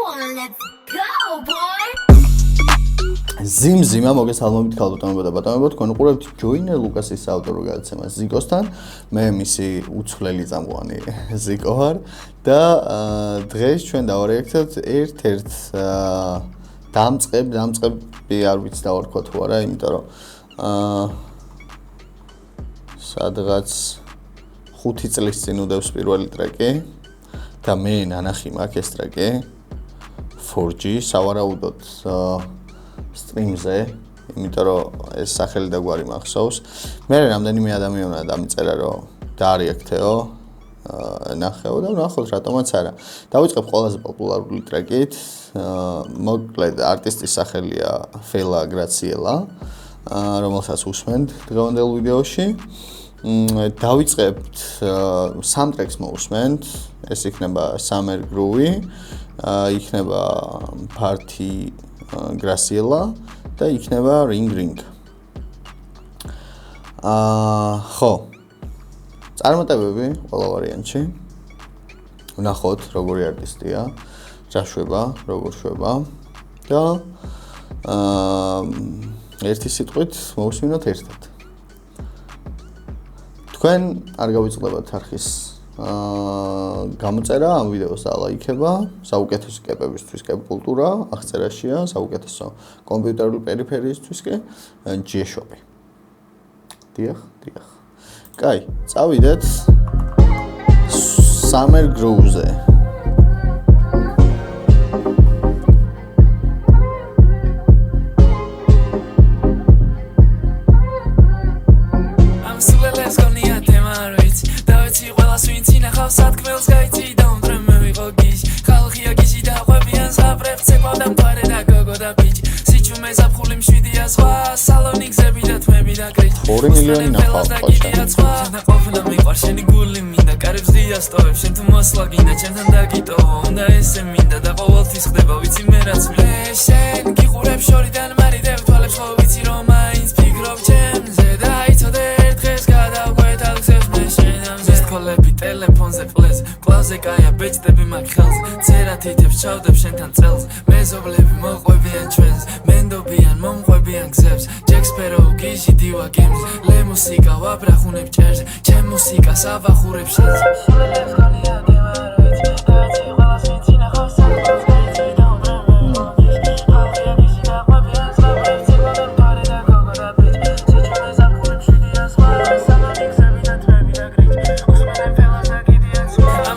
everyone, let's go, boy! Zim-zima მოგესალმებით ქალბატონებო და ბატონებო, თქვენ უყურებთ ჯოინერ ლუკასის საავტორო გადაცემას ზიკოსთან. მე მისი უცვლელი წამყვანი ზიკო ვარ და დღეს ჩვენ დავარეაქტებთ ერთ-ერთ დამწყები არ ვიცი დავარქვა თუ არა, იმიტომ რომ სადღაც 5 წლის წინ უდევს პირველი ტრეკი და მე ნანახი მაქვს ეს ტრეკი 4G სავარაუდოდ სტრიმზე, იმიტომ რომ ეს სახელი და გვარი მახსოვს. მე რამდენიმე ადამიანმა დამიწერა რომ დაარეაქტეო, ნახეო და ნახოთ რატომაც არა. დავიწყებ ყველაზე პოპულარული ტრეკით, მოკლედ არტისტის სახელია Fela Graciela, რომელსაც უსმენთ დღევანდელ ვიდეოში. დავიწყებთ სამ ტრეკს მოვუსმენთ, ეს იქნება Summer Groovy, იქნება Party Graciela და იქნება Ring Ring. ხო. წარმატებები ყველა ვარიანტში. ვნახოთ როგორი არტისტია, რა შვება, როგორ შვება და ერთი სიტყვით მოვუსმინოთ ერთად. თქვენ არ გავიწყდებათ არხის გამოწერა ამ ვიდეოს და ლაიქება, საუკეთესო კეპებისთვის კეპ კულტურა აღწერაშია, საუკეთესო კომპიუტერული პერიფერიისთვის კი G-Shop-ი. დიახ. კაი, წავიდეთ Summer Groove-ზე. სათქმელს გაიცი და უნდრე მე ვიყო გიჟი ხალხია გიჟი და ყვებიან ზაბრებს ცეკვავდა მყარე და გოგო და ბიჭი სიჩუმე ზაფხული მშვიდია ზღვა სალონიკზები და თმები და გრეჭი 2 მილიონი ნახავ და ყოფნა მიყვარ შენი გული მინდა კარებს დიასტოვებ შენ თუ მოსვლა გინდა ჩემთან დაგიტოვო უნდა ესე მინდა და ყოველთვის ხდება ვიცი მე რაც მე შენ გიყურებ შორიდან მარიდებ თვალებს ხო ვიცი რომ მაინც ფიქრობ ჩემზე და იცოდე დღეს გადავკვეთა გზებს მე შენამდე კოლები ტელეფონზე ყლეს კლავზე კაია ბეჭდები მაგ ხელს წერა თითებს ჩავდებ შენთან წელს მეზობლები მოყვებიან ჩვენს მენდობიან მომყვებიან გზებს ჯექსპერო გიჟი დივა გემს ლე მუსიკა ვაბრახუნებ ჭერს ჩემ მუსიკას ავახურებ შენს სულელებს გონია დევაროიც დაიცი ყველას ვიცი ნახავს საქმეს გაიცი და უმრე ხალხია გიჟი და ყვებიან ზაბრებს ცეკვავდა მყარე და გოგო და ბიჭი სიჩუმე ზაფხული მშვიდია ზღვა სალონიკზები და თმები და გრიჭი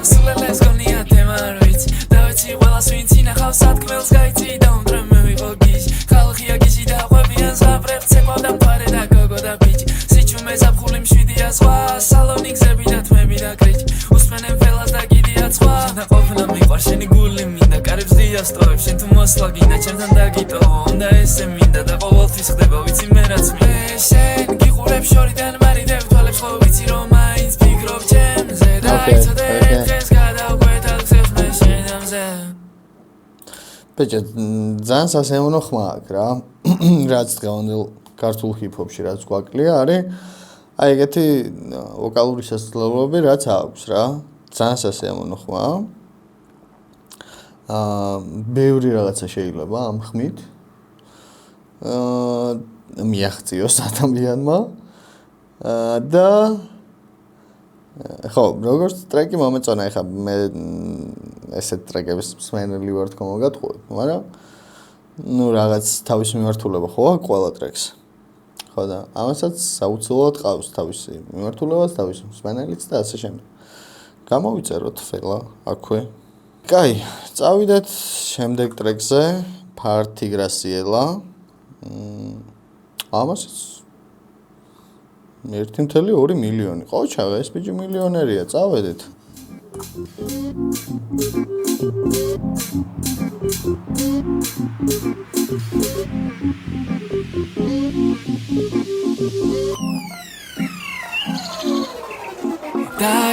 სულელებს გონია დევაროიც დაიცი ყველას ვიცი ნახავს საქმეს გაიცი და უმრე მე ვიყო გიჟი ხალხია გიჟი და ყვებიან ზაბრებს ცეკვავდა მყარე და გოგო და ბიჭი სიჩუმე ზაფხული მშვიდია ზღვა სალონიკზები და თმები და გრიჭი უსმენენ Felas და გიდია ზღვა და ყოფნა მიყვარ შენი გული მინდა კარებს დიასტოვებ შენ თუ მოსვლა გინდა ჩემთან დაგიტოვო უნდა ესე მინდა და ყოველთვის ხდება ვიცი მე რაც მე შენ გიყურებ შორიდან მარიდებ თვალებს ხო ვიცი რომ მაინც ფიქრობ ჩემზე და იცოდე დღეს გადავკვეთა გზებს მე შენამდე ბეჭა ძალიან სასიამოვნო ხმა აქვს რა რაც დღევანდელ ქართულ ჰიპ-ჰოპში რაც გვაკლია არის აი ეგეთი ვოკალური შესაძლებლობები რაც აქვს რა ძალიან სასიამოვნო ხმა ბევრი რაღაცა შეიძლება ამ ხმით მიაღწიოს ადამიანმა და ხო როგორც ტრეკი მომეწონა ეხა მე ესეთ ტრეკების მსმენელი ვარ თქო მოგატყუებ მაგრამ ნუ რაღაც თავის მიმართულება ხო აქვს ყველა ტრეკს ხო და ამასაც საუცილებლად ყავს თავისი მიმართულებაც თავისი მსმენელიც და ასე შემდეგ გამოვიწეროთ Fela აქვე კაი წავიდეთ შემდეგ ტრეკზე Party Graciela ამასაც 1.2 მილიონი ხო ჩაღა ეს ბიჭი მილიონერია წავედით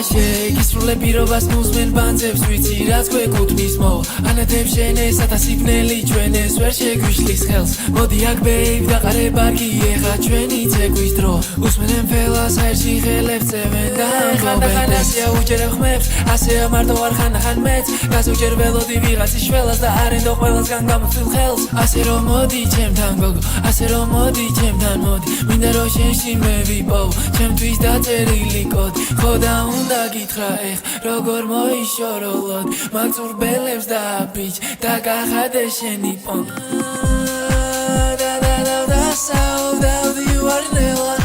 Gisrule pirobas nuzmen bandzebs ვიცი რაც გვეკუთვნის მო ანათებ შენ ეს ათასიბნელი ჩვენ ეს ვერ შეგვიშლის ხელს მოდი აქ ბეიბ დაყარე ბარგი ეხა ჩვენი ცეკვის დრო უსმენენ ფელას აერში ხელებს წევენ და ხანდახან ასეა უჯერებ ხმებს ასეა მარტო არ ხანდახან მეც გასუჯერ ველოდი ვიღაცის შველას და არენდო ყველასგან გამოცდილ ხელს ასე რომ მოდი ჩემთან გოგო ასე რომ მოდი ჩემთან მოდი მინდა რომ შენში მე ვიპოვ ჩემთვის დაწერილი კოდი ხო და უნდა გითხრა ეხ როგორ მოიშოროლოდ მაგწურბელებს და ბიჭ და გახადე შენი პონტ და საუდაუდი ვარ ნელა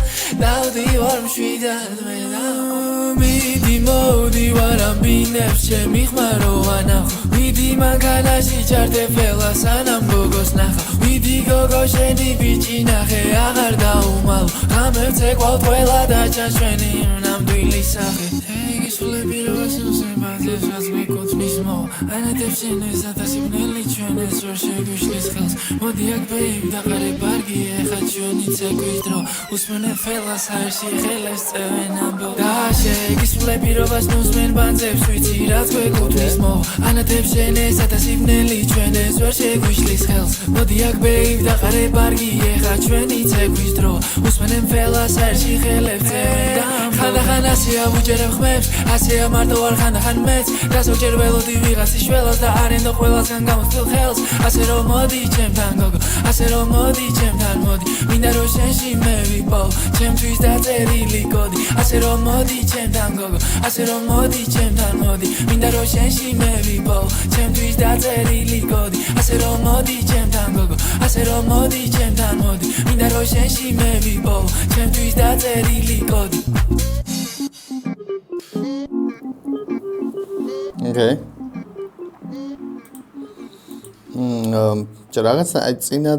დაუდი ვარ მშვიდად მე მიდი მოდი ვარ ამბინებს ჩემი ხმარო ანახო მიდი მანქანაში ჩართე ფელას ანამ გოგოს ნახო მიდი გოგო შენი ბიჭი ნახე აღარ დაუმალო ღამებს ეკვალ ყველა და ჩანს ჩვენი ნამდვილი სახე Gisrule pirobas nuzmen bandzebs რაც გვეკუთვნის მო ანათებ შენ ეს ათასიბნელი ჩვენ ეს ვერ შეგვიშლის ხელს მოდი აქ ბეიბ დაყარე ბარგი ეხა ჩვენი ცეკვის დრო უსმენენ ფელას აერში ხელებს წევენ ამბო Gisrule pirobas nuzmen bandzebs ვიცი რაც გვეკუთვნის მო ანათებ შენ ეს ათასიბნელი ჩვენ ეს ვერ შეგვიშლის ხელს მოდი აქ ბეიბ დაყარე ბარგი ეხა ჩვენი ცეკვის დრო უსმენენ ფელას აერში ხელებს წევენ ხანდახან ასეა უჯერებ ხმებს ასეა მარტო არ ხანდახან მეც გასუჯერ ველოდი ვიღაცის შველას და არენდო ყველასგან გამოცდილ ხელს ასე რომ მოდი ჩემთან გოგო ასე რომ მოდი ჩემთან მოდი მინდა რომ შენში მე ვიპოვ ჩემთვის დაწერილი კოდი ასე რომ მოდი ჩემთან გოგო ასე რომ მოდი ჩემთან მოდი მინდა რომ შენში მე ვიპოვ ჩემთვის დაწერილი კოდი ასე რომ მოდი ჩემთან გოგო ასე რომ მოდი ჩემთან მოდი მინდა რომ შენში მე ვიპოვ ჩემთვის დაწერილი კოდი Okay. რაღაც აი წინა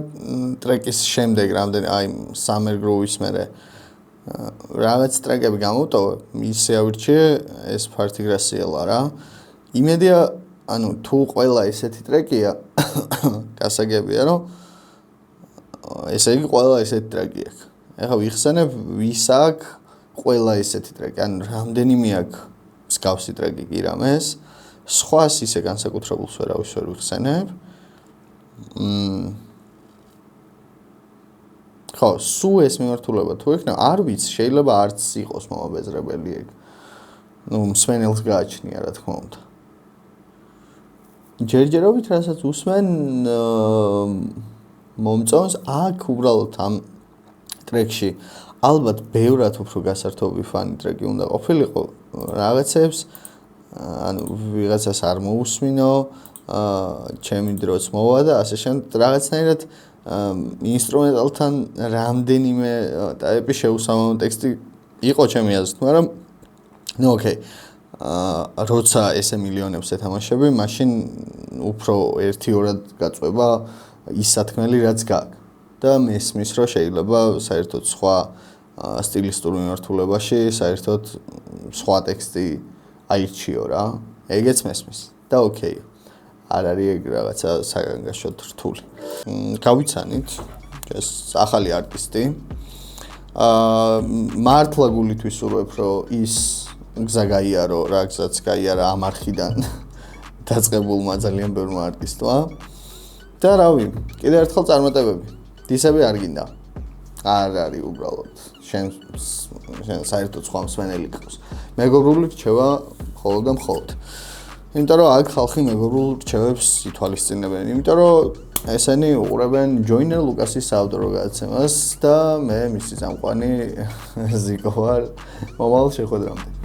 ტრეკის შემდეგ რამდენი აი Summer Groove-ის მერე რაღაც ტრეკები გამოვტოვე, ისე ავირჩიე ეს ფართი გრასიელა რა. იმედია, ანუ თუ ყველა ესეთი ტრეკია, გასაგებია რომ ესე იგი ყველა ესეთი ტრეკი აქვს. ეხლა ვიხსენებ ვის აქვს ყველა ესეთი ტრეკი, ანუ რამდენიმე აქვს მსგავსი ტრეკი კი რამეს. სხვას ისე განსაკუთრებულს ვერავის ვერ ვიხსენებ. ხო, სულ ეს მიმართულება თუ იქნება, არ ვიცი, შეიძლება არც იყოს მომაბეზრებელი ეგ. ნუ მსმენელს გააჩნია, რა თქმა უნდა. ჯერჯერობით რასაც უსმენ მომწონს აქ უბრალოდ ამ ტრეკში ალბათ ბევრად უფრო გასართობი ფანი ტრეკი უნდა ყოფილიყო რაღაცებს ანუ ვიღაცას არ მოусმინო ჩემი დროც მოვა და ასე შემდეგ რაღაცნაირად ინსტრუმენტალთან რამდენიმე ტაიპი შეუსამო ტექსტი იყო ჩემი აზრით მაგრამ ნუ ოკეი როცა ესე მილიონებს ეთამაშები მაშინ უფრო 1-2-რად გაწובה ის სათქმელი რაც გაქვს და მესმის რომ შეიძლება საერთოდ სხვა სტილისტურ მიმართულებაში საერთოდ სხვა ტექსტი აირჩიო რა ეგეც მესმის და ოკეი არ არის ეგ რაღაცა საგანგაშოდ რთული გავიცანით ეს ახალი არტისტი მართლა გულით ვისურვებ რომ ის გზა გაიარო რა გზაც გაიარა ამ არხიდან დაწყებულმა ძალიან ბევრმა არტისტმა და რავი კიდე ერთხელ წარმატებები დისები არ გინდა არ არის უბრალოდ შენ საერთოდ სხვა მსმენელი გყავს მეგობრული რჩევა მხოლოდ და მხოლოდ იმიტომ რომ აქ ხალხი მეგობრულ რჩევებს ითვალისწინებენ იმიტომ რომ ესენი უყურებენ ჯოინერ ლუკასის საავტორო გადაცემას და მე მისი წამყვანი ზიკო ვარ მომავალ შეხვედრამდე